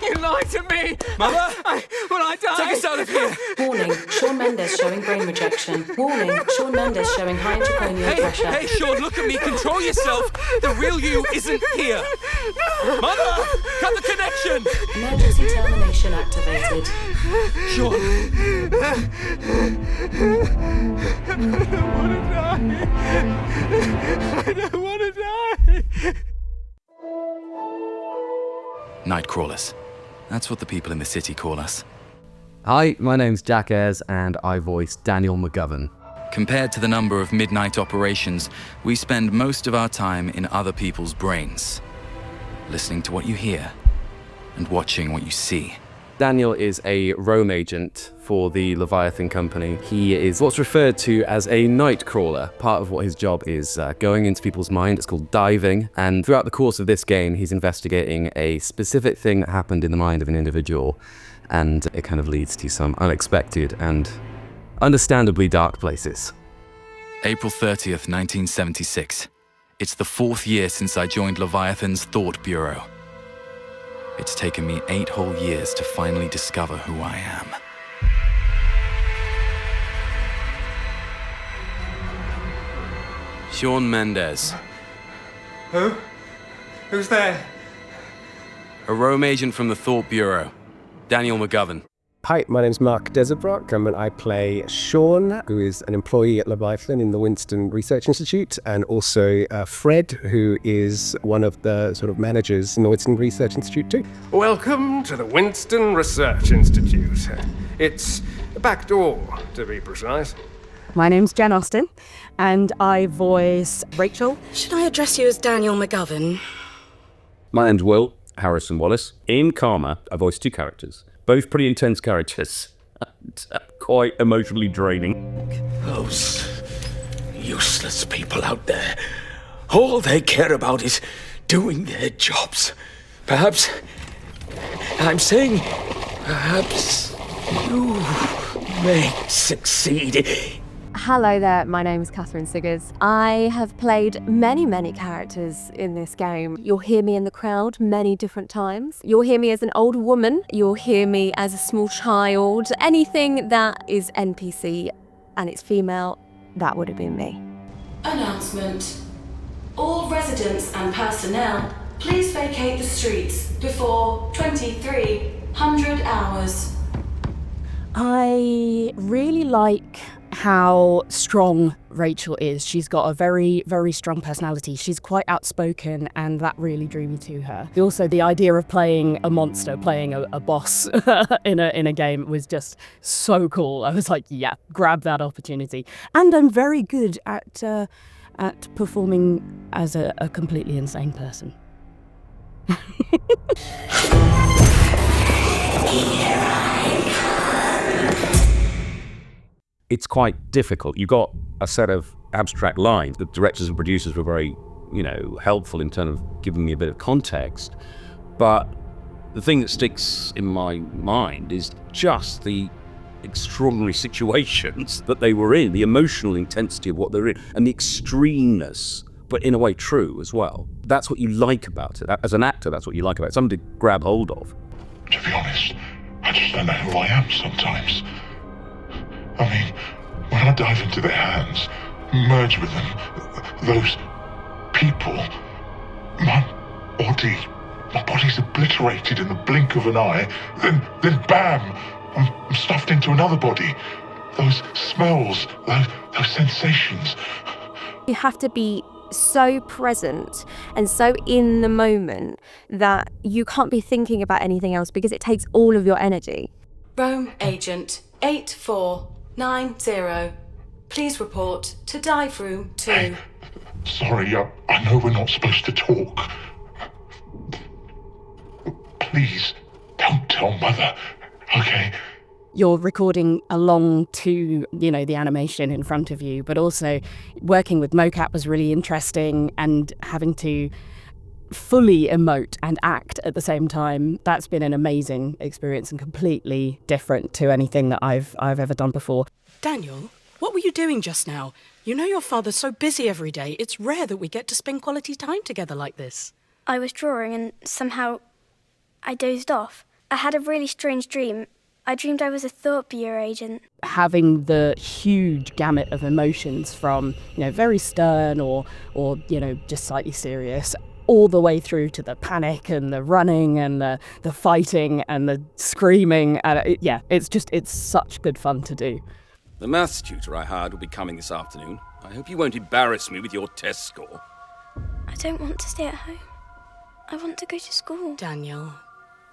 You lied to me! Mother? Will I die? Take us out of here! Warning, Shawn Mendes showing brain rejection. Warning, Shawn Mendes showing high intracranial pressure. Hey, Shawn, look at me. Control yourself. The real you isn't here. Mother, cut the connection. Emergency termination activated. Shawn. I don't want to die! Nightcrawlers. That's what the people in the city call us. Hi, my name's Jack Ayres and I voice Daniel McGovern. Compared to the number of midnight operations, we spend most of our time in other people's brains, listening to what you hear and watching what you see. Daniel is a roam agent for the Leviathan Company. He is what's referred to as a night crawler. Part of what his job is going into people's mind. It's called diving. And throughout the course of this game, he's investigating a specific thing that happened in the mind of an individual. And it kind of leads to some unexpected and understandably dark places. April 30th, 1976. It's the 4th year since I joined Leviathan's Thought Bureau. It's taken me 8 whole years to finally discover who I am. Shawn Mendes. Who? Who's there? A roam agent from the Thought Bureau. Daniel McGovern. Hi, my name's Mark Desebrock, and I play Shawn, who is an employee at Leviathan in the Winston Research Institute, and also Fred, who is one of the sort of managers in the Winston Research Institute too. Welcome to the Winston Research Institute. It's a back door, to be precise. My name's Jen Austen, and I voice Rachel. Should I address you as Daniel McGovern? My name's Will, Harrison-Wallace. In Karma, I voice 2 characters. Both pretty intense characters. Quite emotionally draining. Those useless people out there. All they care about is doing their jobs. Perhaps you may succeed. Hello there, my name is Katheryn Siggers. I have played many characters in this game. You'll hear me in the crowd many different times. You'll hear me as an old woman. You'll hear me as a small child. Anything that is NPC and it's female, that would have been me. Announcement. All residents and personnel, please vacate the streets before 2300 hours. I really like how strong Rachel is. She's got a very strong personality. She's quite outspoken, and that really drew me to her. Also, the idea of playing a monster, playing a boss in a game was just so cool. I was like, yeah, grab that opportunity. And I'm very good at performing as a completely insane person. It's quite difficult. You got a set of abstract lines. The directors and producers were very, helpful in terms of giving me a bit of context. But the thing that sticks in my mind is just the extraordinary situations that they were in, the emotional intensity of what they're in, and the extremeness, but in a way true as well. That's what you like about it. As an actor, that's what you like about it. Something to grab hold of. To be honest, I just don't know who I am sometimes. I mean, when I dive into their hands, merge with them, those people, my body's obliterated in the blink of an eye, then bam, I'm stuffed into another body. Those smells, those sensations. You have to be so present and so in the moment that you can't be thinking about anything else because it takes all of your energy. Roam Agent 8490. Please report to dive room 2. Hey, sorry, I know we're not supposed to talk. Please, don't tell Mother, okay? You're recording along to, the animation in front of you, but also working with mocap was really interesting, and having to fully emote and act at the same time. That's been an amazing experience and completely different to anything that I've ever done before. Daniel, what were you doing just now? You know your father's so busy every day. It's rare that we get to spend quality time together like this. I was drawing and somehow I dozed off. I had a really strange dream. I dreamed I was a thought bureau agent. Having the huge gamut of emotions from, very stern or just slightly serious, all the way through to the panic and the running and the fighting and the screaming. And it's such good fun to do. The maths tutor I hired will be coming this afternoon. I hope you won't embarrass me with your test score. I don't want to stay at home. I want to go to school. Daniel,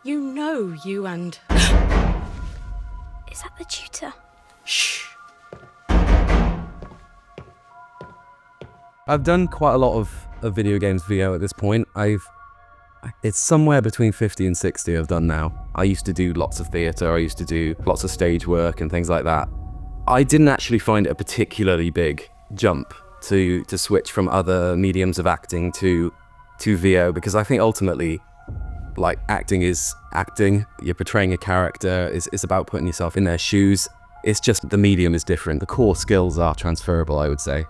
you and... Is that the tutor? Shh. I've done quite a lot of video games VO at this point. It's somewhere between 50 and 60 I've done now. I used to do lots of theatre, I used to do lots of stage work and things like that. I didn't actually find it a particularly big jump to switch from other mediums of acting to VO, because I think ultimately, acting is acting. You're portraying a character, it's about putting yourself in their shoes. It's just the medium is different. The core skills are transferable, I would say.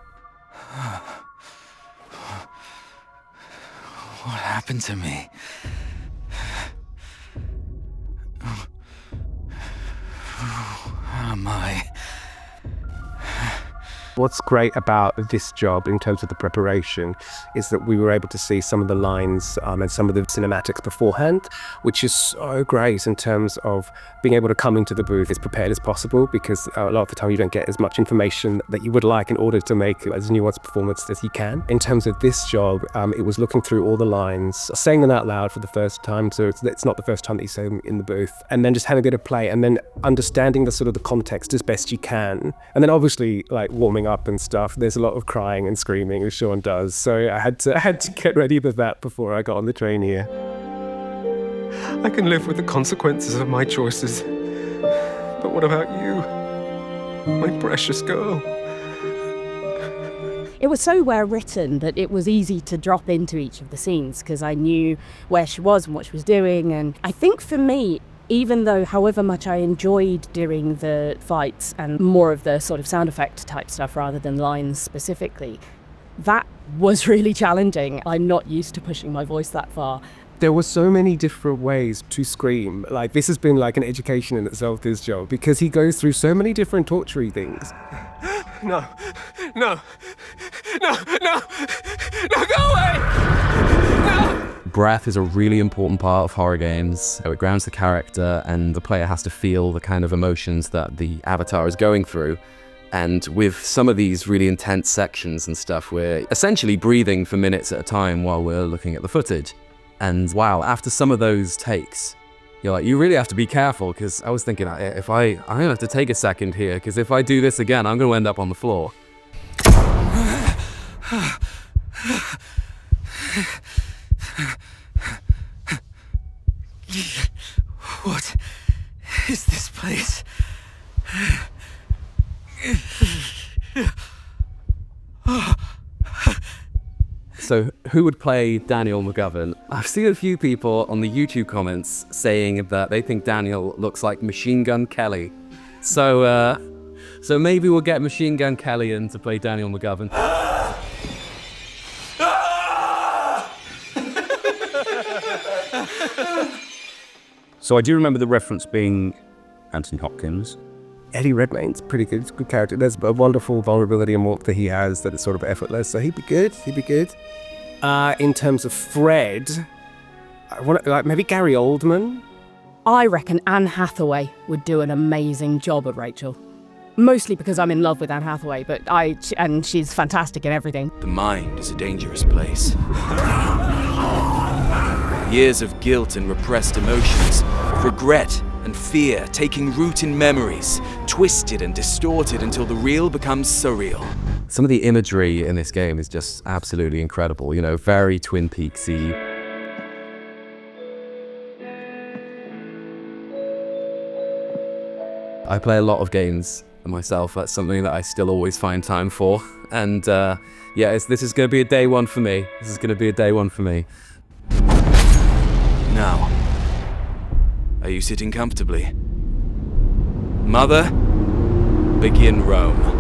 What happened to me? Who am I? What's great about this job in terms of the preparation is that we were able to see some of the lines and some of the cinematics beforehand, which is so great in terms of being able to come into the booth as prepared as possible, because a lot of the time you don't get as much information that you would like in order to make as nuanced performance as you can. In terms of this job, it was looking through all the lines, saying them out loud for the first time, so it's not the first time that you say them in the booth, and then just having a bit of play, and then understanding the sort of the context as best you can, and then obviously warming up and stuff. There's a lot of crying and screaming as Sean does, so I had to get ready with that before I got on the train here. I can live with the consequences of my choices. But what about you, my precious girl? It was so well written that it was easy to drop into each of the scenes because I knew where she was and what she was doing. And I think for me, even though however much I enjoyed doing the fights and more of the sort of sound effect type stuff rather than lines specifically, that was really challenging. I'm not used to pushing my voice that far. There were so many different ways to scream. This has been an education in itself, this job, because he goes through so many different tortury things. No, go away! No! Breath is a really important part of horror games. It grounds the character, and the player has to feel the kind of emotions that the avatar is going through. And with some of these really intense sections and stuff, we're essentially breathing for minutes at a time while we're looking at the footage. And wow, after some of those takes, you're you really have to be careful, because I was thinking, I'm gonna have to take a second here, because if I do this again, I'm gonna end up on the floor. What is this place? So who would play Daniel McGovern? I've seen a few people on the YouTube comments saying that they think Daniel looks like Machine Gun Kelly. So maybe we'll get Machine Gun Kelly in to play Daniel McGovern. So I do remember the reference being Anthony Hopkins. Eddie Redmayne's pretty good. It's a good character. There's a wonderful vulnerability and warmth that he has that is sort of effortless. So he'd be good. In terms of Fred, I want maybe Gary Oldman. I reckon Anne Hathaway would do an amazing job of Rachel. Mostly because I'm in love with Anne Hathaway, and she's fantastic in everything. The mind is a dangerous place. Years of guilt and repressed emotions, of regret and fear taking root in memories, twisted and distorted until the real becomes surreal. Some of the imagery in this game is just absolutely incredible, very Twin Peaksy. I play a lot of games myself. That's something that I still always find time for. And this is going to be a day one for me. Now, are you sitting comfortably? Mother, begin Rome.